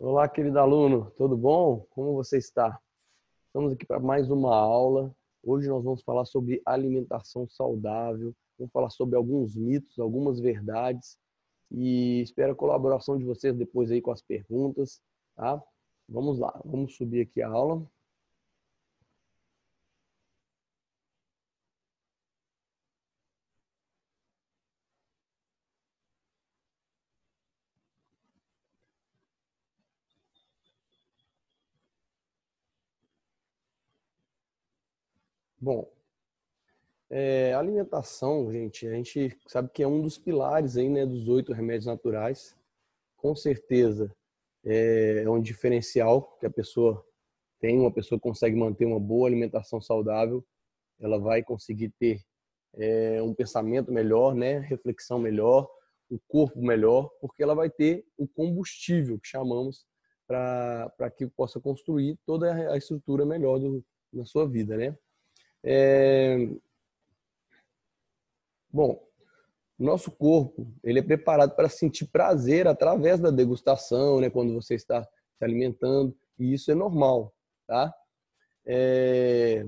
Olá, querido aluno, tudo bom? Como você está? Estamos aqui para mais uma aula. Hoje nós vamos falar sobre alimentação saudável, vamos falar sobre alguns mitos, algumas verdades e espero a colaboração de vocês depois aí com as perguntas, tá? Vamos lá, vamos subir aqui a aula. Bom, alimentação, gente, a gente sabe que é um dos pilares aí, né, dos 8 remédios naturais. Com certeza é um diferencial que a pessoa tem, uma pessoa que consegue manter uma boa alimentação saudável, ela vai conseguir ter um pensamento melhor, né, reflexão melhor, o corpo melhor, porque ela vai ter o combustível que chamamos para que possa construir toda a estrutura melhor na sua vida, né? É, bom, nosso corpo ele é preparado para sentir prazer através da degustação, né, quando você está se alimentando, e isso é normal, tá? É,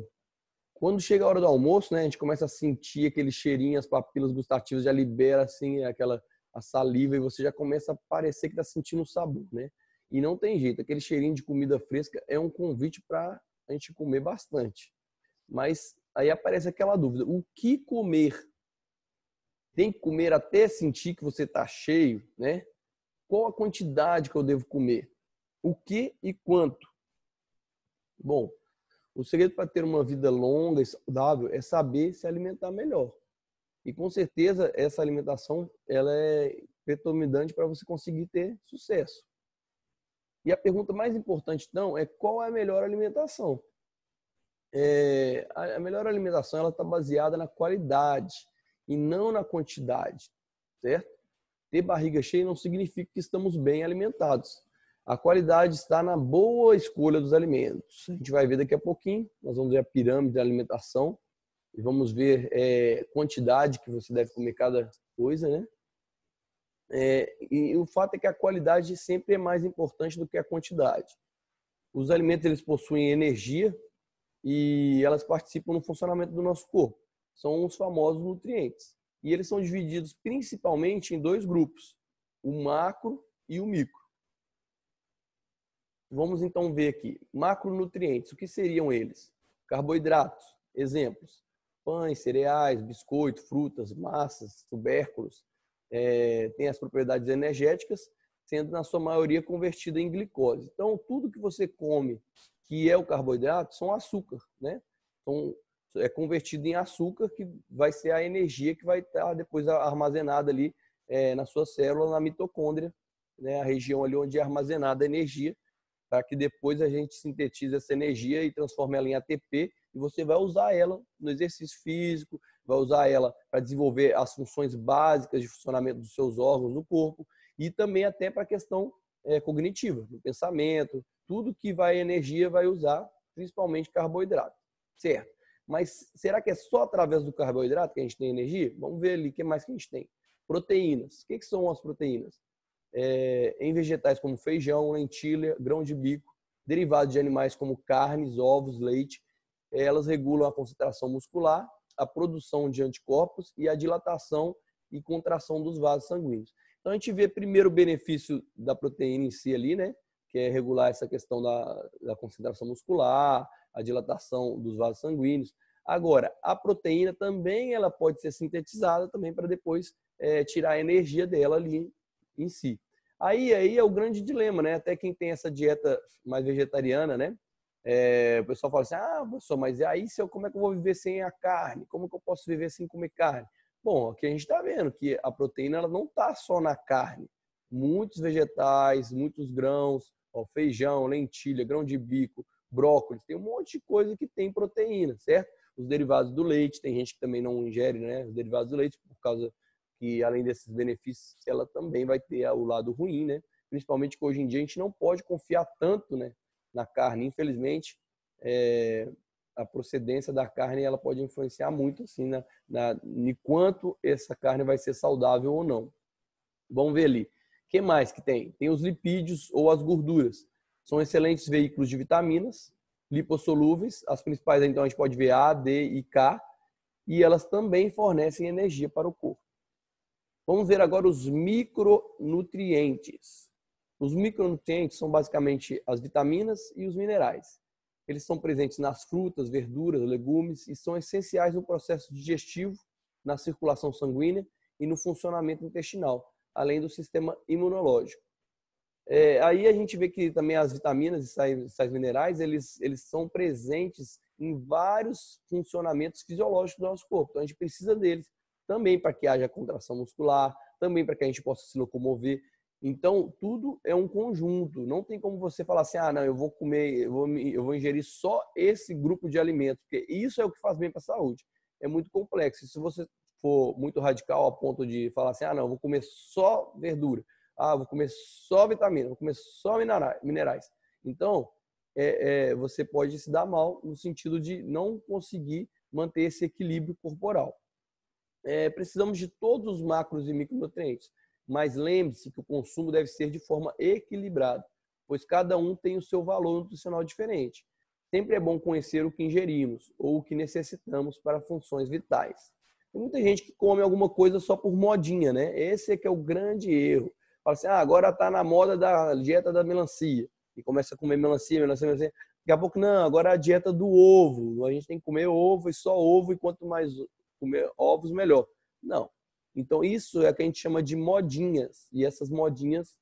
Quando chega a hora do almoço, né, a gente começa a sentir aquele cheirinho, as papilas gustativas já libera assim a saliva e você já começa a parecer que está sentindo o sabor, né? E não tem jeito, aquele cheirinho de comida fresca é um convite para a gente comer bastante. Mas aí aparece aquela dúvida: o que comer? Tem que comer até sentir que você está cheio, né? Qual a quantidade que eu devo comer? O que e quanto? Bom, o segredo para ter uma vida longa e saudável é saber se alimentar melhor. E com certeza essa alimentação ela é predominante para você conseguir ter sucesso. E a pergunta mais importante então é qual é a melhor alimentação? A melhor alimentação ela está baseada na qualidade e não na quantidade, certo? Ter barriga cheia não significa que estamos bem alimentados. A qualidade está na boa escolha dos alimentos. A gente vai ver daqui a pouquinho, nós vamos ver a pirâmide da alimentação e vamos ver quantidade que você deve comer cada coisa, né? E o fato é que a qualidade sempre é mais importante do que a quantidade. Os alimentos eles possuem energia e elas participam no funcionamento do nosso corpo. São os famosos nutrientes. E eles são divididos principalmente em dois grupos, o macro e o micro. Vamos então ver aqui. Macronutrientes, o que seriam eles? Carboidratos, exemplos: pães, cereais, biscoito, frutas, massas, tubérculos. Tem as propriedades energéticas, sendo na sua maioria convertida em glicose. Então, tudo que você come que é o carboidrato são açúcar, né? Então, é convertido em açúcar que vai ser a energia que vai estar depois armazenada ali na sua célula, na mitocôndria, né? A região ali onde é armazenada a energia, para que depois a gente sintetize essa energia e transforme ela em ATP e você vai usar ela no exercício físico, vai usar ela para desenvolver as funções básicas de funcionamento dos seus órgãos do corpo e também até para a questão cognitiva, do pensamento, tudo que vai energia vai usar, principalmente carboidrato, certo? Mas será que é só através do carboidrato que a gente tem energia? Vamos ver ali o que mais que a gente tem. Proteínas. O que são as proteínas? Em vegetais como feijão, lentilha, grão de bico, derivados de animais como carnes, ovos, leite. Elas regulam a concentração muscular, a produção de anticorpos e a dilatação e contração dos vasos sanguíneos. Então a gente vê primeiro o benefício da proteína em si ali, né? Que é regular essa questão da concentração muscular, a dilatação dos vasos sanguíneos. Agora, a proteína também ela pode ser sintetizada também para depois tirar a energia dela ali em si. Aí é o grande dilema, né? Até quem tem essa dieta mais vegetariana, né? O pessoal fala assim, professor, mas aí como é que eu vou viver sem a carne? Como que eu posso viver sem comer carne? Bom, aqui a gente está vendo que a proteína ela não está só na carne. Muitos vegetais, muitos grãos, feijão, lentilha, grão de bico, brócolis, tem um monte de coisa que tem proteína, certo? Os derivados do leite, tem gente que também não ingere, né? Os derivados do leite por causa que além desses benefícios, ela também vai ter o lado ruim, né? Principalmente que hoje em dia a gente não pode confiar tanto, né, na carne. Infelizmente, a procedência da carne ela pode influenciar muito assim, em quanto essa carne vai ser saudável ou não. Vamos ver ali. que mais que tem? Tem os lipídios ou as gorduras. São excelentes veículos de vitaminas, lipossolúveis. As principais, então, a gente pode ver A, D e K. E elas também fornecem energia para o corpo. Vamos ver agora os micronutrientes. Os micronutrientes são basicamente as vitaminas e os minerais. Eles são presentes nas frutas, verduras, legumes e são essenciais no processo digestivo, na circulação sanguínea e no funcionamento intestinal, além do sistema imunológico. Aí a gente vê que também as vitaminas e sais minerais, eles são presentes em vários funcionamentos fisiológicos do nosso corpo. Então a gente precisa deles também para que haja contração muscular, também para que a gente possa se locomover. Então, tudo é um conjunto. Não tem como você falar assim, não, eu vou comer, eu vou ingerir só esse grupo de alimentos, porque isso é o que faz bem para a saúde. É muito complexo. E se você for muito radical a ponto de falar assim, não, eu vou comer só verdura, vou comer só vitamina, vou comer só minerais. Então, você pode se dar mal no sentido de não conseguir manter esse equilíbrio corporal. Precisamos de todos os macros e micronutrientes, mas lembre-se que o consumo deve ser de forma equilibrada, pois cada um tem o seu valor nutricional diferente. Sempre é bom conhecer o que ingerimos ou o que necessitamos para funções vitais. Tem muita gente que come alguma coisa só por modinha, né? Esse é que é o grande erro. Fala assim, agora está na moda da dieta da melancia. E começa a comer melancia. Daqui a pouco, não, agora é a dieta do ovo. A gente tem que comer ovo e só ovo, e quanto mais comer ovos, melhor. Não. Então, isso é o que a gente chama de modinhas. E essas modinhas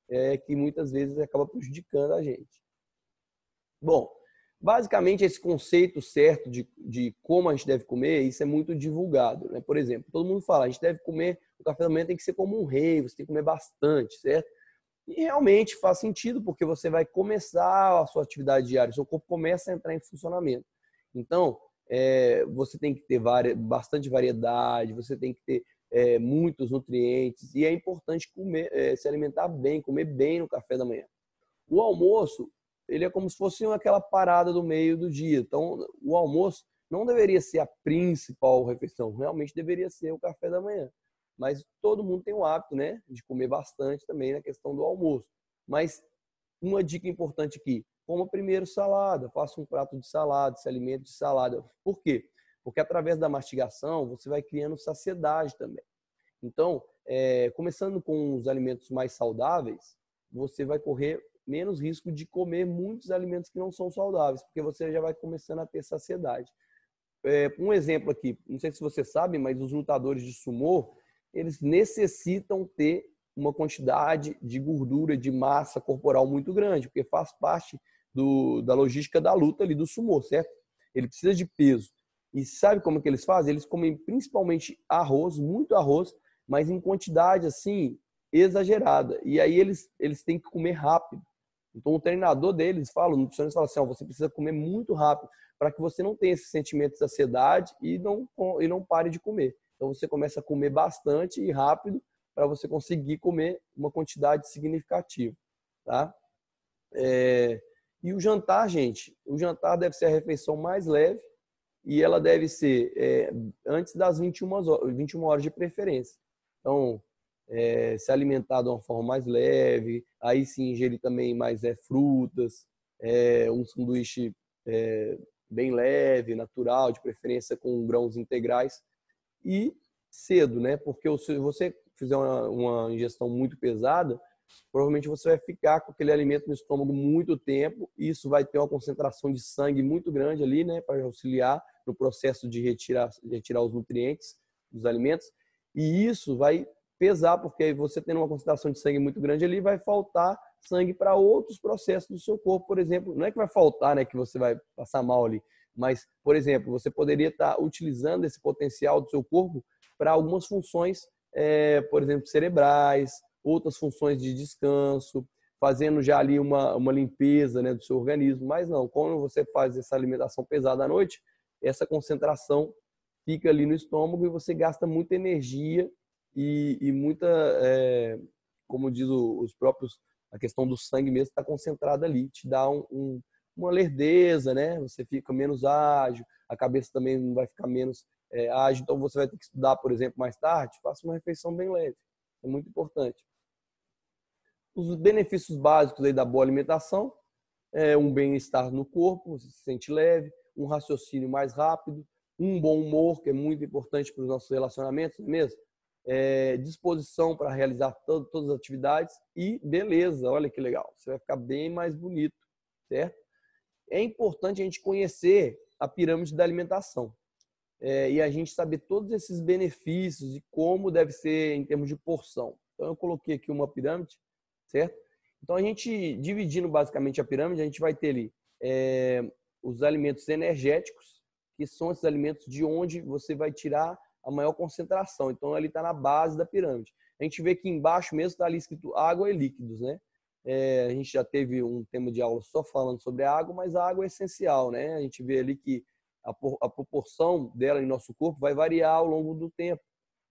é que muitas vezes acaba prejudicando a gente. Bom, basicamente esse conceito certo de como a gente deve comer, isso é muito divulgado, né? Por exemplo, todo mundo fala, a gente deve comer, o café da manhã tem que ser como um rei, você tem que comer bastante, certo? E realmente faz sentido, porque você vai começar a sua atividade diária, o seu corpo começa a entrar em funcionamento. Então, você tem que ter bastante variedade, você tem que ter muitos nutrientes, e é importante comer, se alimentar bem, comer bem no café da manhã. O almoço, ele é como se fosse aquela parada do meio do dia. Então, o almoço não deveria ser a principal refeição, realmente deveria ser o café da manhã. Mas todo mundo tem o hábito, né, de comer bastante também na questão do almoço. Mas uma dica importante aqui, coma primeiro salada, faça um prato de salada, se alimente de salada. Por quê? Porque através da mastigação você vai criando saciedade também. Então, começando com os alimentos mais saudáveis, você vai correr menos risco de comer muitos alimentos que não são saudáveis, porque você já vai começando a ter saciedade. Um exemplo aqui, não sei se você sabe, mas os lutadores de sumô, eles necessitam ter uma quantidade de gordura, de massa corporal muito grande, porque faz parte da logística da luta ali do sumô, certo? Ele precisa de peso. E sabe como que eles fazem? Eles comem principalmente arroz, muito arroz, mas em quantidade assim exagerada. E aí eles têm que comer rápido. Então o treinador deles fala, o nutricionista fala assim, você precisa comer muito rápido para que você não tenha esse sentimento de saciedade e não pare de comer. Então você começa a comer bastante e rápido para você conseguir comer uma quantidade significativa, tá? E o jantar, gente, o jantar deve ser a refeição mais leve e ela deve ser antes das 21 horas de preferência. Então, se alimentar de uma forma mais leve, aí sim ingerir também mais frutas, um sanduíche bem leve, natural, de preferência com grãos integrais e cedo, né? Porque se você fizer uma ingestão muito pesada, provavelmente você vai ficar com aquele alimento no estômago muito tempo, e isso vai ter uma concentração de sangue muito grande ali, né, para auxiliar no processo de retirar os nutrientes dos alimentos, e isso vai pesar, porque você tendo uma concentração de sangue muito grande ali, vai faltar sangue para outros processos do seu corpo, por exemplo. Não é que vai faltar, né, que você vai passar mal ali, mas, por exemplo, você poderia estar utilizando esse potencial do seu corpo para algumas funções, por exemplo, cerebrais, outras funções de descanso, fazendo já ali uma limpeza, né, do seu organismo. Mas não, quando você faz essa alimentação pesada à noite, essa concentração fica ali no estômago e você gasta muita energia e muita, como diz os próprios, a questão do sangue mesmo está concentrada ali, te dá uma lerdeza, né? Você fica menos ágil, a cabeça também vai ficar menos ágil, então você vai ter que estudar, por exemplo, mais tarde, faça uma refeição bem leve, é muito importante. Os benefícios básicos aí da boa alimentação é um bem-estar no corpo, você se sente leve, um raciocínio mais rápido, um bom humor, que é muito importante para os nossos relacionamentos, não é mesmo? Disposição para realizar todas as atividades e beleza, olha que legal, você vai ficar bem mais bonito, certo? É importante a gente conhecer a pirâmide da alimentação e a gente saber todos esses benefícios e como deve ser em termos de porção. Então, eu coloquei aqui uma pirâmide, certo? Então, a gente, dividindo basicamente a pirâmide, a gente vai ter ali os alimentos energéticos, que são esses alimentos de onde você vai tirar a maior concentração. Então, ali está na base da pirâmide. A gente vê que embaixo mesmo está ali escrito água e líquidos, né? A gente já teve um tema de aula só falando sobre a água, mas a água é essencial, né? A gente vê ali que a proporção dela em nosso corpo vai variar ao longo do tempo.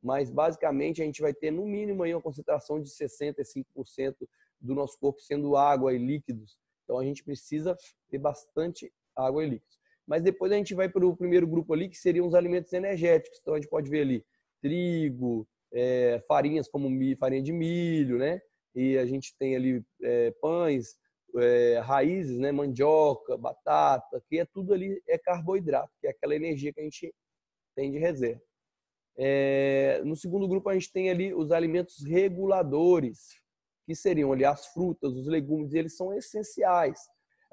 Mas, basicamente, a gente vai ter, no mínimo, aí uma concentração de 65% do nosso corpo sendo água e líquidos. Então, a gente precisa ter bastante água e líquidos. Mas depois a gente vai para o primeiro grupo ali, que seriam os alimentos energéticos. Então, a gente pode ver ali trigo, farinhas como farinha de milho, né? E a gente tem ali pães, raízes, né? Mandioca, batata, que é tudo ali carboidrato, que é aquela energia que a gente tem de reserva. No segundo grupo, a gente tem ali os alimentos reguladores, que seriam ali as frutas, os legumes, e eles são essenciais.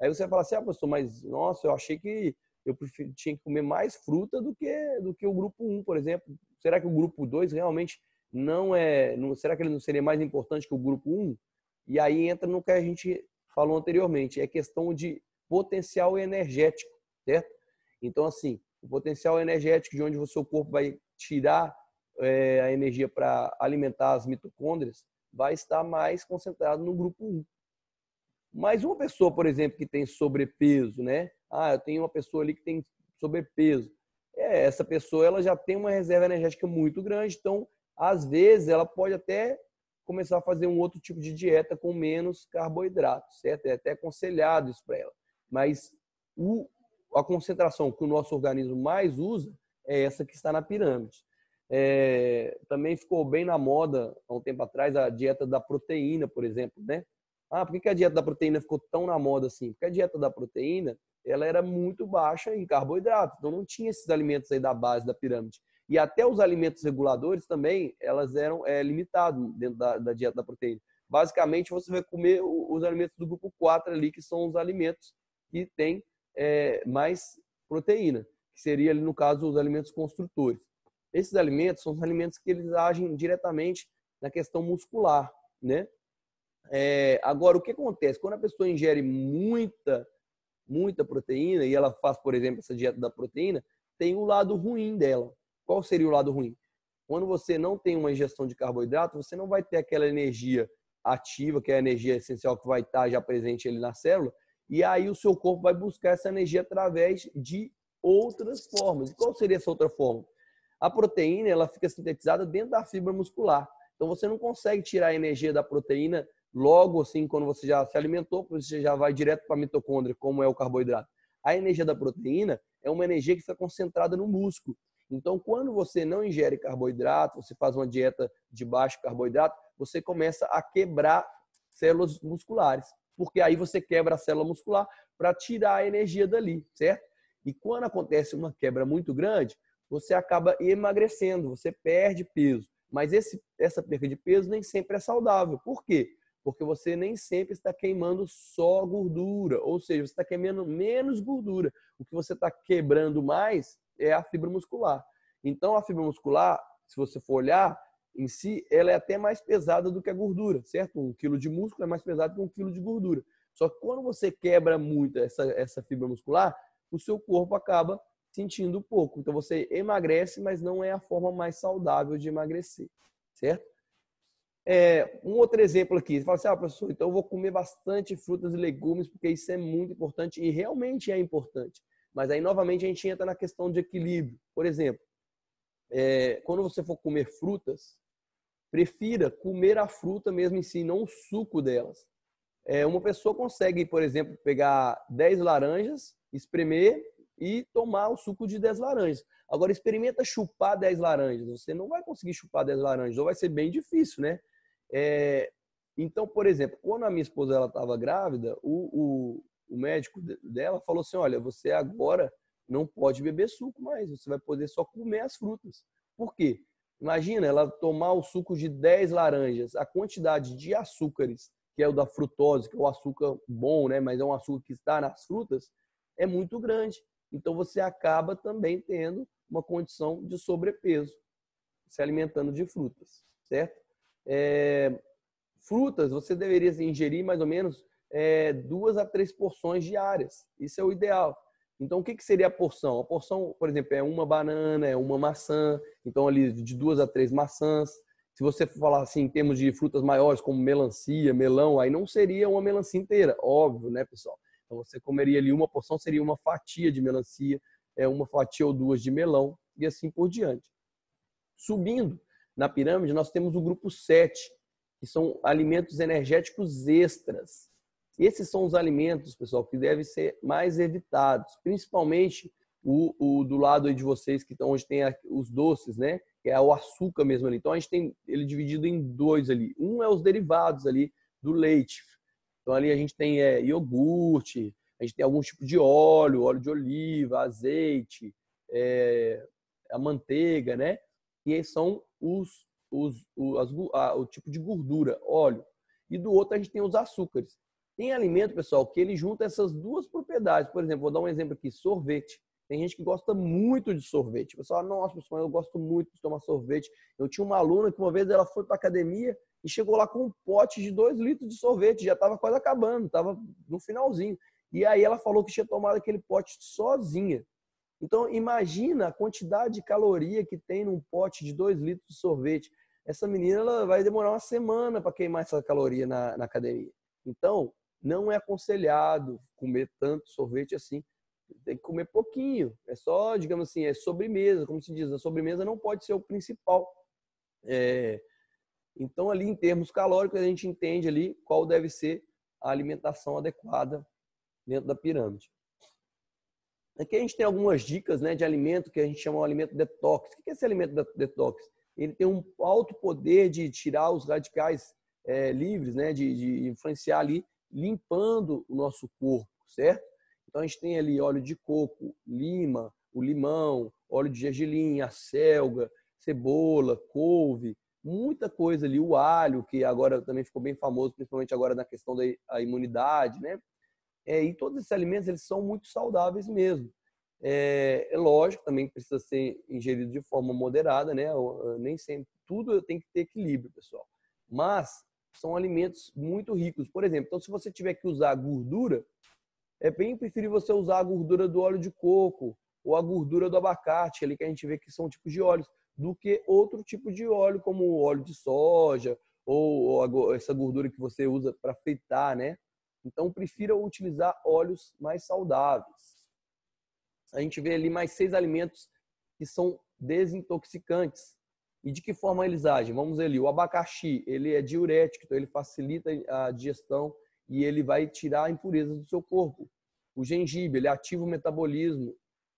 Aí você vai falar assim, professor, mas nossa, eu achei que eu tinha que comer mais fruta do que o grupo 1, por exemplo. Será que o grupo 2 realmente não é... será que ele não seria mais importante que o grupo 1? E aí entra no que a gente falou anteriormente, é questão de potencial energético, certo? Então, assim, o potencial energético de onde o seu corpo vai tirar a energia para alimentar as mitocôndrias vai estar mais concentrado no grupo 1. Mas uma pessoa, por exemplo, que tem sobrepeso, né? Eu tenho uma pessoa ali que tem sobrepeso. Essa pessoa ela já tem uma reserva energética muito grande, então, às vezes, ela pode até começar a fazer um outro tipo de dieta com menos carboidratos, certo? É até aconselhado isso para ela. Mas a concentração que o nosso organismo mais usa é essa que está na pirâmide. Também ficou bem na moda, há um tempo atrás, a dieta da proteína, por exemplo, né? Por que a dieta da proteína ficou tão na moda assim? Porque a dieta da proteína ela era muito baixa em carboidrato, então não tinha esses alimentos aí da base da pirâmide. E até os alimentos reguladores também, elas eram limitados dentro da dieta da proteína. Basicamente, você vai comer os alimentos do grupo 4 ali, que são os alimentos que têm mais proteína, que seria ali, no caso, os alimentos construtores. Esses alimentos são os alimentos que eles agem diretamente na questão muscular, né? Agora, o que acontece? Quando a pessoa ingere muita proteína e ela faz, por exemplo, essa dieta da proteína, tem o lado ruim dela. Qual seria o lado ruim? Quando você não tem uma ingestão de carboidrato, você não vai ter aquela energia ativa, que é a energia essencial que vai estar já presente ali na célula, e aí o seu corpo vai buscar essa energia através de outras formas. E qual seria essa outra forma? A proteína ela fica sintetizada dentro da fibra muscular. Então você não consegue tirar a energia da proteína logo assim, quando você já se alimentou, você já vai direto para a mitocôndria, como é o carboidrato. A energia da proteína é uma energia que fica concentrada no músculo. Então, quando você não ingere carboidrato, você faz uma dieta de baixo carboidrato, você começa a quebrar células musculares, porque aí você quebra a célula muscular para tirar a energia dali, certo? E quando acontece uma quebra muito grande, você acaba emagrecendo, você perde peso. Mas essa perda de peso nem sempre é saudável. Por quê? Porque você nem sempre está queimando só gordura, ou seja, você está queimando menos gordura. O que você está quebrando mais é a fibra muscular. Então, a fibra muscular, se você for olhar, em si, ela é até mais pesada do que a gordura, certo? 1 quilo de músculo é mais pesado que 1 quilo de gordura. Só que quando você quebra muito essa fibra muscular, o seu corpo acaba sentindo pouco. Então, você emagrece, mas não é a forma mais saudável de emagrecer, certo? Um outro exemplo aqui, você fala assim, professor, então eu vou comer bastante frutas e legumes, porque isso é muito importante, e realmente é importante. Mas aí, novamente, a gente entra na questão de equilíbrio. Por exemplo, quando você for comer frutas, prefira comer a fruta mesmo em si, não o suco delas. Uma pessoa consegue, por exemplo, pegar 10 laranjas, espremer e tomar o suco de 10 laranjas. Agora, experimenta chupar 10 laranjas. Você não vai conseguir chupar 10 laranjas, ou vai ser bem difícil, né? Então, por exemplo, quando a minha esposa ela estava grávida, o médico dela falou assim, olha, você agora não pode beber suco mais, você vai poder só comer as frutas. Por quê? Imagina ela tomar o suco de 10 laranjas, a quantidade de açúcares, que é o da frutose, que é o açúcar bom, né? Mas é um açúcar que está nas frutas, é muito grande. Então você acaba também tendo uma condição de sobrepeso, se alimentando de frutas, certo? Frutas, você deveria ingerir mais ou menos 2 a 3 porções diárias. Isso é o ideal. Então, o que seria a porção? A porção, por exemplo, é uma banana, é uma maçã. Então, ali de 2 a 3 maçãs. Se você for falar assim, em termos de frutas maiores, como melancia, melão, aí não seria uma melancia inteira, óbvio, né, pessoal? Então, você comeria ali uma porção, seria uma fatia de melancia, uma fatia ou duas de melão, e assim por diante. Subindo na pirâmide, nós temos o grupo 7, que são alimentos energéticos extras. Esses são os alimentos, pessoal, que devem ser mais evitados, principalmente o do lado aí de vocês, que estão onde tem os doces, né? Que é o açúcar mesmo ali. Então a gente tem ele dividido em dois ali. Um é os derivados ali do leite. Então ali a gente tem iogurte, a gente tem algum tipo de óleo de oliva, azeite, a manteiga, né? E são o tipo de gordura, óleo. E do outro a gente tem os açúcares. Tem alimento, pessoal, que ele junta essas duas propriedades. Por exemplo, vou dar um exemplo aqui, sorvete. Tem gente que gosta muito de sorvete. O pessoal, nossa, pessoal, eu gosto muito de tomar sorvete. Eu tinha uma aluna que uma vez ela foi para a academia e chegou lá com um pote de 2 litros de sorvete. Já estava quase acabando, estava no finalzinho. E aí ela falou que tinha tomado aquele pote sozinha. Então, imagina a quantidade de caloria que tem num pote de 2 litros de sorvete. Essa menina ela vai demorar uma semana para queimar essa caloria na academia. Então, não é aconselhado comer tanto sorvete assim. Tem que comer pouquinho. É só, digamos assim, é sobremesa, como se diz. A sobremesa não pode ser o principal. Então, ali em termos calóricos, a gente entende ali qual deve ser a alimentação adequada dentro da pirâmide. Aqui a gente tem algumas dicas, né, de alimento que a gente chama de alimento detox. O que é esse alimento detox? Ele tem um alto poder de tirar os radicais livres, né, de influenciar ali, limpando o nosso corpo, certo? Então a gente tem ali óleo de coco, lima, o limão, óleo de gergelim, a selga, cebola, couve, muita coisa ali, o alho, que agora também ficou bem famoso, principalmente agora na questão da imunidade, né? E todos esses alimentos eles são muito saudáveis mesmo. É lógico, também precisa ser ingerido de forma moderada, né? Nem sempre tudo tem que ter equilíbrio, pessoal. Mas são alimentos muito ricos. Por exemplo, então se você tiver que usar gordura, é bem preferível você usar a gordura do óleo de coco ou a gordura do abacate, ali que a gente vê que são tipos de óleos, do que outro tipo de óleo, como o óleo de soja ou essa gordura que você usa para fritar, né? Então, prefira utilizar óleos mais saudáveis. A gente vê ali mais 6 alimentos que são desintoxicantes. E de que forma eles agem? Vamos ver ali. O abacaxi, ele é diurético, então ele facilita a digestão e ele vai tirar impurezas do seu corpo. O gengibre, ele ativa o metabolismo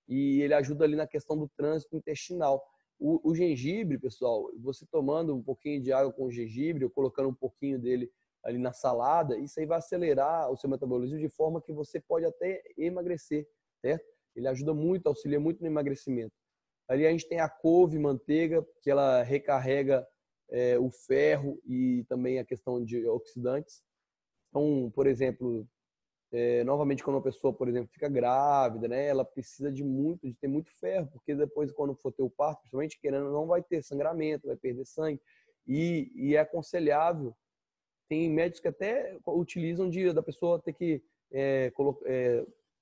e ele ajuda ali na questão do trânsito intestinal. O gengibre, pessoal, você tomando um pouquinho de água com gengibre ou colocando um pouquinho dele ali na salada, isso aí vai acelerar o seu metabolismo de forma que você pode até emagrecer, certo? Ele ajuda muito, auxilia muito no emagrecimento. Ali a gente tem a couve, manteiga, que ela recarrega o ferro e também a questão de oxidantes. Então, por exemplo, novamente quando uma pessoa, por exemplo, fica grávida, né, ela precisa de ter muito ferro, porque depois quando for ter o parto, principalmente querendo, não vai ter sangramento, vai perder sangue. E é aconselhável. Tem médicos que até utilizam da pessoa ter que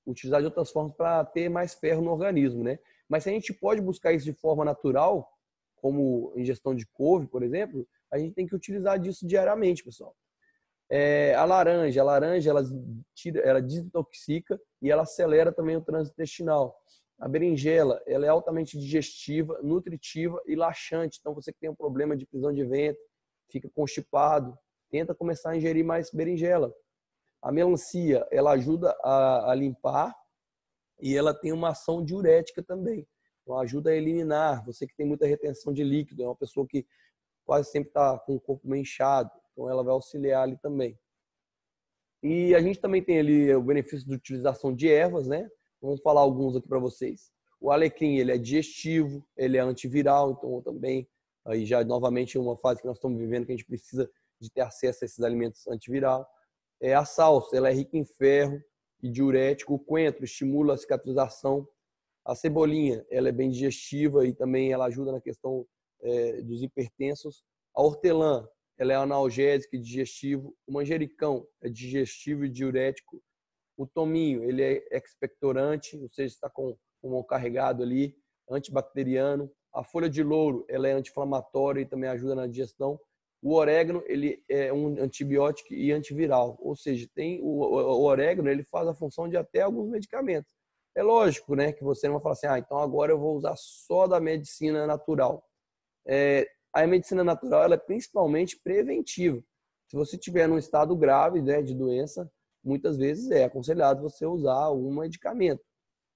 utilizar de outras formas para ter mais ferro no organismo, né? Mas se a gente pode buscar isso de forma natural, como ingestão de couve, por exemplo, a gente tem que utilizar disso diariamente, pessoal. A laranja ela desintoxica e ela acelera também o trânsito intestinal. A berinjela, ela é altamente digestiva, nutritiva e laxante. Então, você que tem um problema de prisão de ventre, fica constipado, tenta começar a ingerir mais berinjela. A melancia, ela ajuda a limpar e ela tem uma ação diurética também. Então, ajuda a eliminar. Você que tem muita retenção de líquido, é uma pessoa que quase sempre está com o corpo meio inchado. Então, ela vai auxiliar ali também. E a gente também tem ali o benefício de utilização de ervas, né? Vamos falar alguns aqui para vocês. O alecrim, ele é digestivo, ele é antiviral, então também, aí já novamente uma fase que nós estamos vivendo que a gente precisa de ter acesso a esses alimentos antiviral. A salsa, ela é rica em ferro e diurético. O coentro estimula a cicatrização. A cebolinha, ela é bem digestiva e também ela ajuda na questão dos hipertensos. A hortelã, ela é analgésica e digestivo. O manjericão é digestivo e diurético. O tominho, ele é expectorante, ou seja, está com um carregado ali, antibacteriano. A folha de louro, ela é anti-inflamatória e também ajuda na digestão. O orégano, ele é um antibiótico e antiviral, ou seja, tem o orégano, ele faz a função de até alguns medicamentos. É lógico, né, que você não vai falar assim, então agora eu vou usar só da medicina natural. A medicina natural, ela é principalmente preventiva. Se você estiver num estado grave, né, de doença, muitas vezes é aconselhado você usar algum medicamento.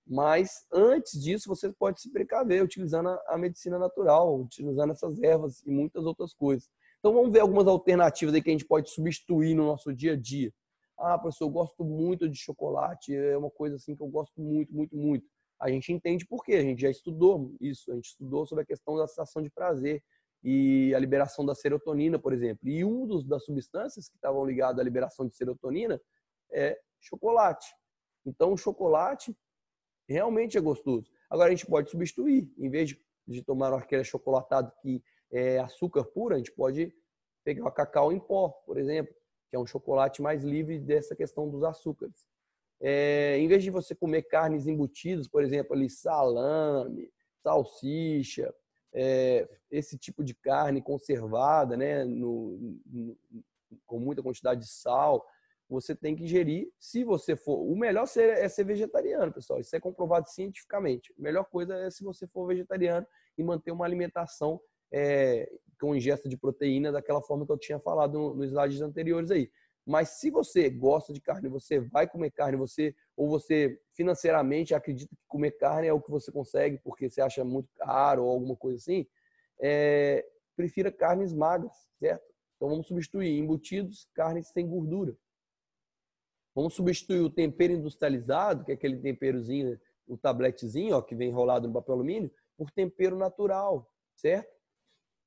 Mas antes disso, você pode se precaver utilizando a medicina natural, utilizando essas ervas e muitas outras coisas. Então vamos ver algumas alternativas aí que a gente pode substituir no nosso dia a dia. Professor, eu gosto muito de chocolate, é uma coisa assim que eu gosto muito, muito, muito. A gente entende por quê, a gente já estudou isso, a gente estudou sobre a questão da sensação de prazer e a liberação da serotonina, por exemplo. E das substâncias que estavam ligadas à liberação de serotonina é chocolate. Então o chocolate realmente é gostoso. Agora a gente pode substituir, em vez de tomar aquele achocolatado que é açúcar puro, a gente pode pegar o cacau em pó, por exemplo, que é um chocolate mais livre dessa questão dos açúcares. Em vez de você comer carnes embutidas, por exemplo, ali salame, salsicha, esse tipo de carne conservada, né, com muita quantidade de sal, você tem que ingerir, se você for... O melhor é ser vegetariano, pessoal. Isso é comprovado cientificamente. A melhor coisa é se você for vegetariano e manter uma alimentação com ingesta de proteína daquela forma que eu tinha falado nos slides anteriores aí. Mas se você gosta de carne, você vai comer carne, ou você financeiramente acredita que comer carne é o que você consegue porque você acha muito caro ou alguma coisa assim, prefira carnes magras, certo? Então vamos substituir embutidos, carnes sem gordura. Vamos substituir o tempero industrializado, que é aquele temperozinho, o tabletezinho, que vem enrolado no papel alumínio, por tempero natural, certo?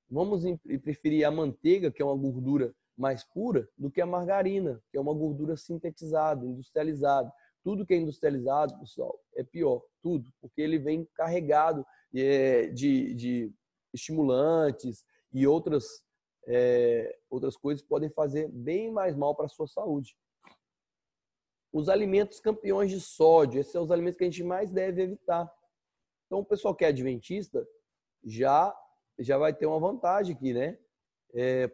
Vamos preferir a manteiga, que é uma gordura mais pura, do que a margarina, que é uma gordura sintetizada, industrializada. Tudo que é industrializado, pessoal, é pior. Tudo. Porque ele vem carregado de estimulantes e outras coisas que podem fazer bem mais mal para a sua saúde. Os alimentos campeões de sódio, esses são os alimentos que a gente mais deve evitar. Então, o pessoal que é adventista já vai ter uma vantagem aqui, né?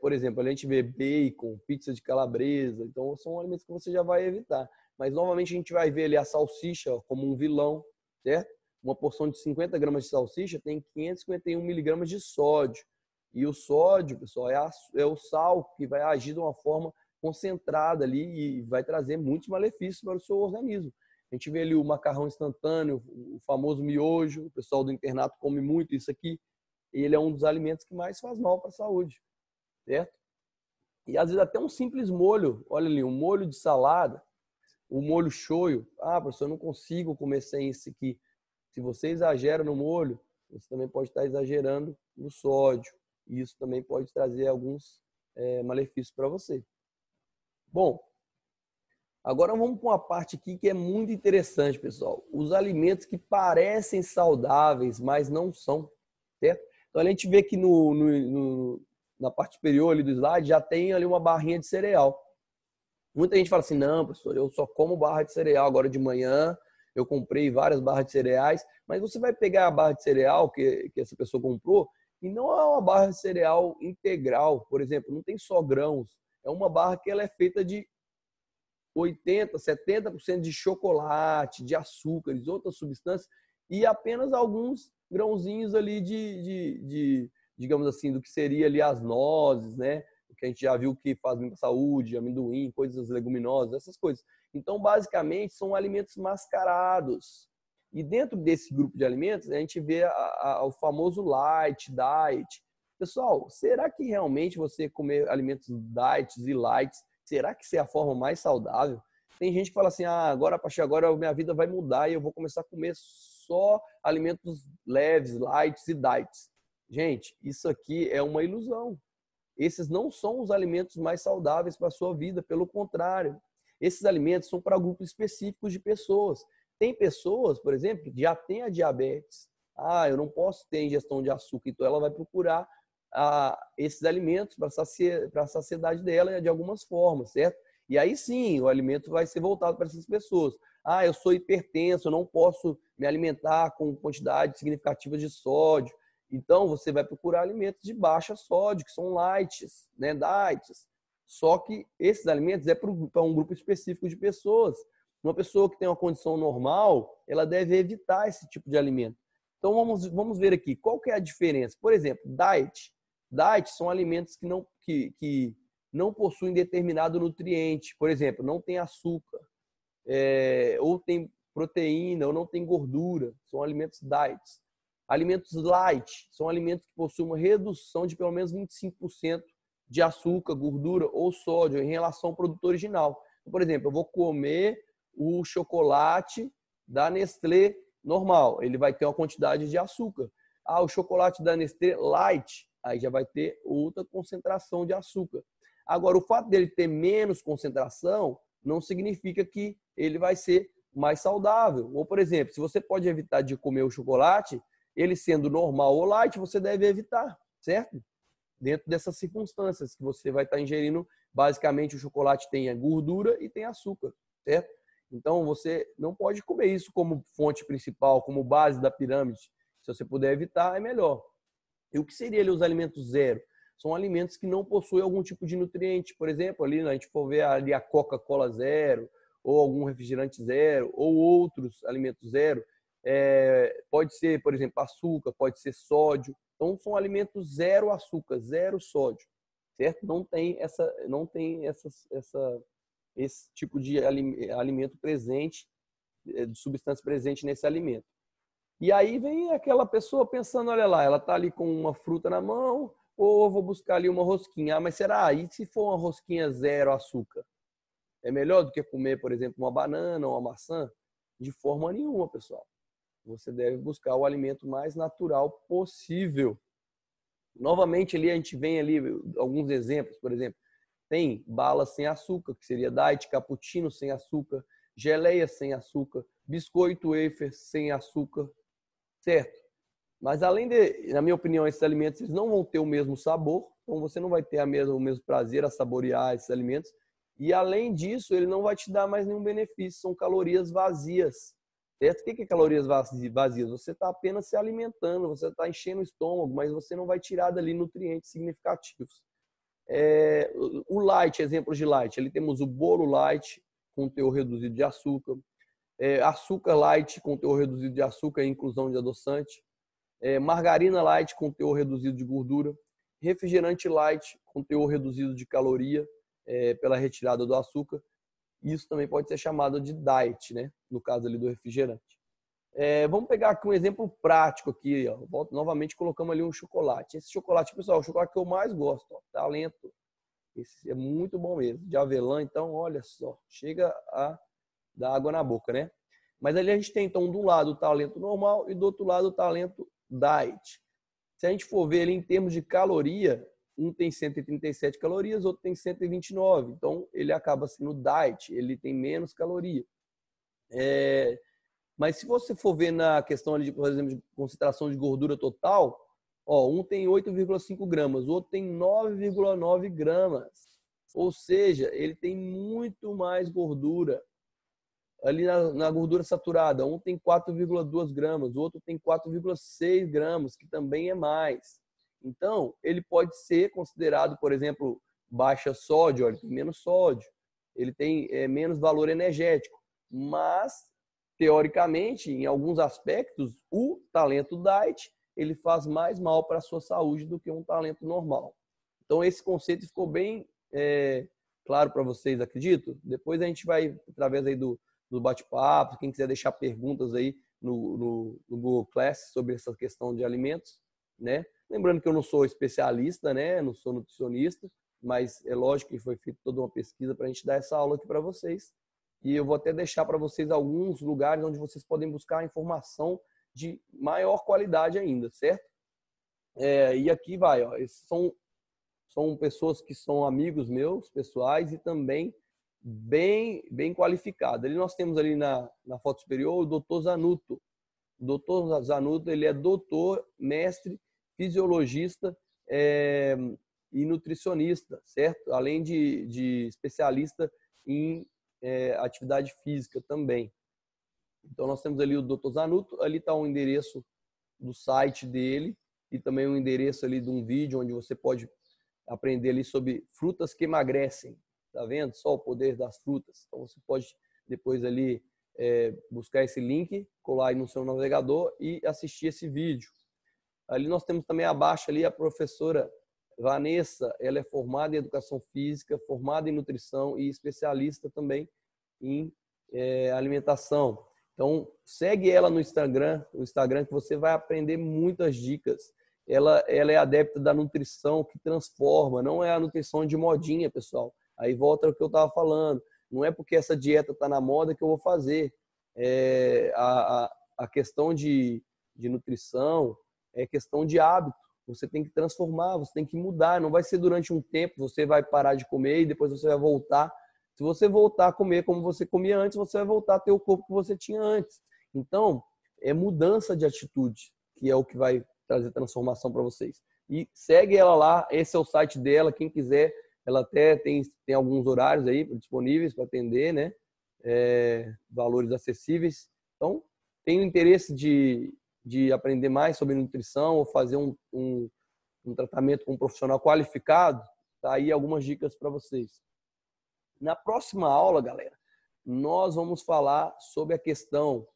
Por exemplo, a gente vê bacon, pizza de calabresa, então são alimentos que você já vai evitar. Mas, novamente, a gente vai ver ali a salsicha como um vilão, certo? Uma porção de 50 gramas de salsicha tem 551 miligramas de sódio. E o sódio, pessoal, é o sal que vai agir de uma forma concentrada ali e vai trazer muitos malefícios para o seu organismo. A gente vê ali o macarrão instantâneo, o famoso miojo, o pessoal do internato come muito isso aqui. Ele é um dos alimentos que mais faz mal para a saúde, certo? E às vezes até um simples molho, olha ali, um molho de salada, o molho shoyu. Professor, eu não consigo comer sem isso aqui. Se você exagera no molho, você também pode estar exagerando no sódio. E isso também pode trazer alguns malefícios para você. Bom, agora vamos para uma parte aqui que é muito interessante, pessoal. Os alimentos que parecem saudáveis, mas não são, certo? Então, a gente vê que na parte superior ali do slide já tem ali uma barrinha de cereal. Muita gente fala assim, não, professor, eu só como barra de cereal agora de manhã, eu comprei várias barras de cereais, mas você vai pegar a barra de cereal que essa pessoa comprou e não é uma barra de cereal integral, por exemplo, não tem só grãos, é uma barra que ela é feita de 80%, 70% de chocolate, de açúcares, outras substâncias e apenas alguns grãozinhos ali digamos assim, do que seria ali as nozes, né? Que a gente já viu que faz bem para a saúde, amendoim, coisas leguminosas, essas coisas. Então, basicamente, são alimentos mascarados. E dentro desse grupo de alimentos, a gente vê o famoso light, diet, Pessoal, será que realmente você comer alimentos diets e lights, será que isso é a forma mais saudável? Tem gente que fala assim, agora, a partir de agora, minha vida vai mudar e eu vou começar a comer só alimentos leves, lights e diets. Gente, isso aqui é uma ilusão. Esses não são os alimentos mais saudáveis para a sua vida, pelo contrário. Esses alimentos são para grupos específicos de pessoas. Tem pessoas, por exemplo, que já têm a diabetes. Eu não posso ter ingestão de açúcar, então ela vai procurar esses alimentos para a saciedade dela de algumas formas, certo? E aí sim, o alimento vai ser voltado para essas pessoas. Eu sou hipertenso, eu não posso me alimentar com quantidades significativas de sódio. Então, você vai procurar alimentos de baixa sódio, que são lights, né, diets. Só que esses alimentos é para um grupo específico de pessoas. Uma pessoa que tem uma condição normal, ela deve evitar esse tipo de alimento. Então, vamos ver aqui, qual que é a diferença? Por exemplo, diet. Diet são alimentos que não possuem determinado nutriente. Por exemplo, não tem açúcar, ou tem proteína, ou não tem gordura. São alimentos diets. Alimentos light são alimentos que possuem uma redução de pelo menos 25% de açúcar, gordura ou sódio em relação ao produto original. Então, por exemplo, eu vou comer o chocolate da Nestlé normal, ele vai ter uma quantidade de açúcar. O chocolate da Nestlé light, aí já vai ter outra concentração de açúcar. Agora, o fato dele ter menos concentração não significa que ele vai ser mais saudável. Ou, por exemplo, se você pode evitar de comer o chocolate, ele sendo normal ou light, você deve evitar, certo? Dentro dessas circunstâncias que você vai estar ingerindo, basicamente o chocolate tem gordura e tem açúcar, certo? Então você não pode comer isso como fonte principal, como base da pirâmide. Se você puder evitar, é melhor. E o que seria ali os alimentos zero? São alimentos que não possuem algum tipo de nutriente. Por exemplo, ali a gente for ver ali a Coca-Cola zero, ou algum refrigerante zero, ou outros alimentos zero. Pode ser, por exemplo, açúcar, pode ser sódio. Então, são alimentos zero açúcar, zero sódio, certo? Não tem esse tipo de alimento presente, de substância presente nesse alimento. E aí vem aquela pessoa pensando, olha lá, ela está ali com uma fruta na mão, ou eu vou buscar ali uma rosquinha. Mas será? E se for uma rosquinha zero açúcar? É melhor do que comer, por exemplo, uma banana ou uma maçã? De forma nenhuma, pessoal. Você deve buscar o alimento mais natural possível. Novamente, ali a gente vem ali alguns exemplos, por exemplo, tem bala sem açúcar, que seria diet, cappuccino sem açúcar, geleia sem açúcar, biscoito wafer sem açúcar, certo? Mas além de, na minha opinião, esses alimentos eles não vão ter o mesmo sabor, então você não vai ter o mesmo prazer a saborear esses alimentos. E além disso, ele não vai te dar mais nenhum benefício, são calorias vazias. Certo? O que é calorias vazias? Você está apenas se alimentando, você está enchendo o estômago, mas você não vai tirar dali nutrientes significativos. O light, exemplos de light, ali temos o bolo light com teor reduzido de açúcar, açúcar light com teor reduzido de açúcar e inclusão de adoçante, margarina light com teor reduzido de gordura, refrigerante light com teor reduzido de caloria pela retirada do açúcar. Isso também pode ser chamado de diet, né? No caso ali do refrigerante. Vamos pegar aqui um exemplo prático aqui, ó. Novamente colocamos ali um chocolate. Esse chocolate, pessoal, é o chocolate que eu mais gosto, ó, Talento. Esse é muito bom mesmo. De avelã, então, olha só, chega a dar água na boca, né? Mas ali a gente tem, então, de um lado o Talento normal e do outro lado o Talento diet. Se a gente for ver ali em termos de caloria, um tem 137 calorias, outro tem 129. Então, ele acaba sendo diet, ele tem menos caloria. Mas se você for ver na questão ali, por exemplo, de concentração de gordura total, um tem 8,5 gramas, o outro tem 9,9 gramas. Ou seja, ele tem muito mais gordura. Ali na gordura saturada, um tem 4,2 gramas, o outro tem 4,6 gramas, que também é mais. Então, ele pode ser considerado, por exemplo, baixa sódio, ele tem menos sódio, ele tem menos valor energético, mas, teoricamente, em alguns aspectos, o talento diet, ele faz mais mal para a sua saúde do que um talento normal. Então, esse conceito ficou bem claro para vocês, acredito? Depois a gente vai, através aí do bate-papo, quem quiser deixar perguntas aí no Google Class sobre essa questão de alimentos, né? Lembrando que eu não sou especialista, né? Não sou nutricionista, mas é lógico que foi feita toda uma pesquisa para a gente dar essa aula aqui para vocês. E eu vou até deixar para vocês alguns lugares onde vocês podem buscar informação de maior qualidade ainda, certo? E aqui vai, ó, esses são pessoas que são amigos meus, pessoais, e também bem qualificados. Ali nós temos ali na foto superior o Dr. Zanuto. O Dr. Zanuto, ele é doutor, mestre, fisiologista e nutricionista, certo? Além de especialista em atividade física também. Então nós temos ali o Dr. Zanuto, ali está o endereço do site dele e também o endereço ali de um vídeo onde você pode aprender ali sobre frutas que emagrecem. Tá vendo? Só o poder das frutas. Então você pode depois ali buscar esse link, colar aí no seu navegador e assistir esse vídeo. Ali nós temos também abaixo ali a professora Vanessa. Ela é formada em educação física, formada em nutrição e especialista também em alimentação. Então segue ela no Instagram que você vai aprender muitas dicas. Ela é adepta da nutrição que transforma, não é a nutrição de modinha, pessoal. Aí volta ao que eu estava falando. Não é porque essa dieta está na moda que eu vou fazer. A questão de nutrição é questão de hábito. Você tem que transformar, você tem que mudar. Não vai ser durante um tempo, você vai parar de comer e depois você vai voltar. Se você voltar a comer como você comia antes, você vai voltar a ter o corpo que você tinha antes. Então, é mudança de atitude que é o que vai trazer transformação para vocês. E segue ela lá, esse é o site dela, quem quiser, ela até tem alguns horários aí disponíveis para atender, né? Valores acessíveis. Então, tem o interesse de aprender mais sobre nutrição ou fazer um tratamento com um profissional qualificado, tá aí algumas dicas para vocês. Na próxima aula, galera, nós vamos falar sobre a questão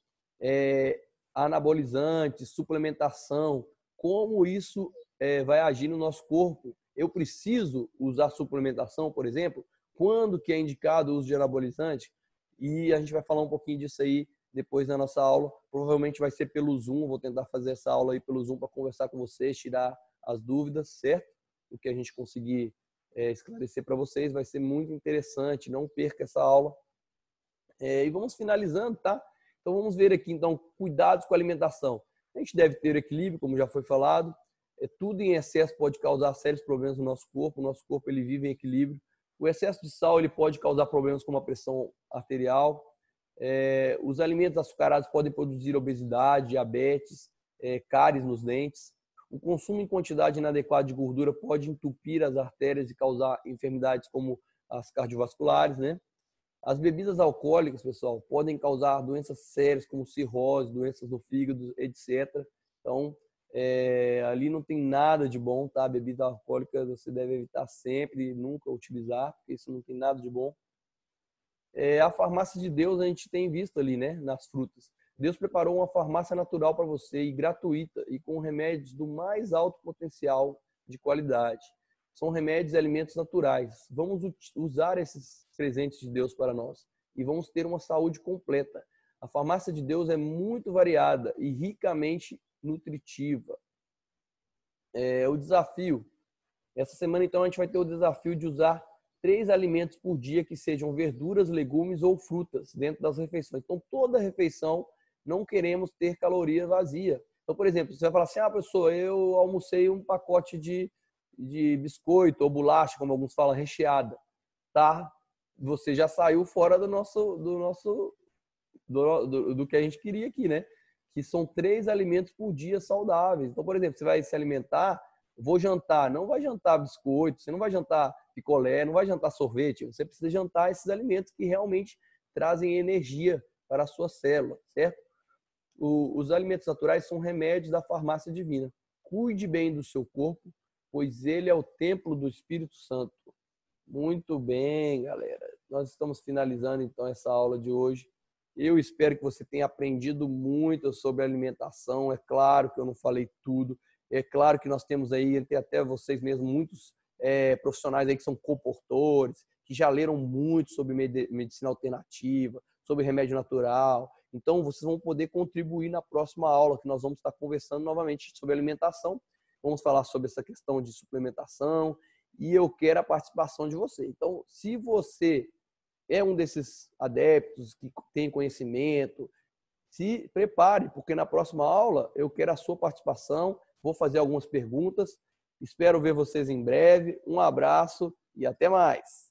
anabolizante, suplementação, como isso vai agir no nosso corpo. Eu preciso usar suplementação, por exemplo? Quando que é indicado o uso de anabolizante? E a gente vai falar um pouquinho disso aí depois na nossa aula. Provavelmente vai ser pelo Zoom, vou tentar fazer essa aula aí pelo Zoom para conversar com vocês, tirar as dúvidas, certo? O que a gente conseguir esclarecer para vocês vai ser muito interessante, não perca essa aula. E vamos finalizando, tá? Então vamos ver aqui, então, cuidados com a alimentação. A gente deve ter equilíbrio, como já foi falado. Tudo em excesso pode causar sérios problemas no nosso corpo. O nosso corpo ele vive em equilíbrio. O excesso de sal ele pode causar problemas como a pressão arterial. Os alimentos açucarados podem produzir obesidade, diabetes, cáries nos dentes. O consumo em quantidade inadequada de gordura pode entupir as artérias e causar enfermidades como as cardiovasculares, né? As bebidas alcoólicas, pessoal, podem causar doenças sérias como cirrose, doenças do fígado, etc. Então, ali não tem nada de bom, tá? Bebida alcoólica você deve evitar sempre, nunca utilizar, porque isso não tem nada de bom. A farmácia de Deus a gente tem visto ali, né? Nas frutas. Deus preparou uma farmácia natural para você e gratuita e com remédios do mais alto potencial de qualidade. São remédios e alimentos naturais. Vamos usar esses presentes de Deus para nós e vamos ter uma saúde completa. A farmácia de Deus é muito variada e ricamente nutritiva. O desafio. Essa semana, então, a gente vai ter o desafio de usar 3 alimentos por dia que sejam verduras, legumes ou frutas dentro das refeições. Então, toda refeição não queremos ter caloria vazia. Então, por exemplo, você vai falar assim, pessoa, eu almocei um pacote de biscoito ou bolacha, como alguns falam, recheada, tá? Você já saiu fora do que a gente queria aqui, né? Que são 3 alimentos por dia saudáveis. Então, por exemplo, você vai se alimentar, vou jantar, não vai jantar biscoito, você não vai jantar picolé, não vai jantar sorvete, você precisa jantar esses alimentos que realmente trazem energia para a sua célula, certo? Os alimentos naturais são remédios da farmácia divina. Cuide bem do seu corpo, pois ele é o templo do Espírito Santo. Muito bem, galera. Nós estamos finalizando, então, essa aula de hoje. Eu espero que você tenha aprendido muito sobre alimentação. É claro que eu não falei tudo. É claro que nós temos aí, tem até vocês mesmos, muitos profissionais aí que são comportores, que já leram muito sobre medicina alternativa, sobre remédio natural. Então, vocês vão poder contribuir na próxima aula, que nós vamos estar conversando novamente sobre alimentação. Vamos falar sobre essa questão de suplementação e eu quero a participação de você. Então, se você é um desses adeptos que tem conhecimento, se prepare, porque na próxima aula eu quero a sua participação, vou fazer algumas perguntas. Espero ver vocês em breve. Um abraço e até mais!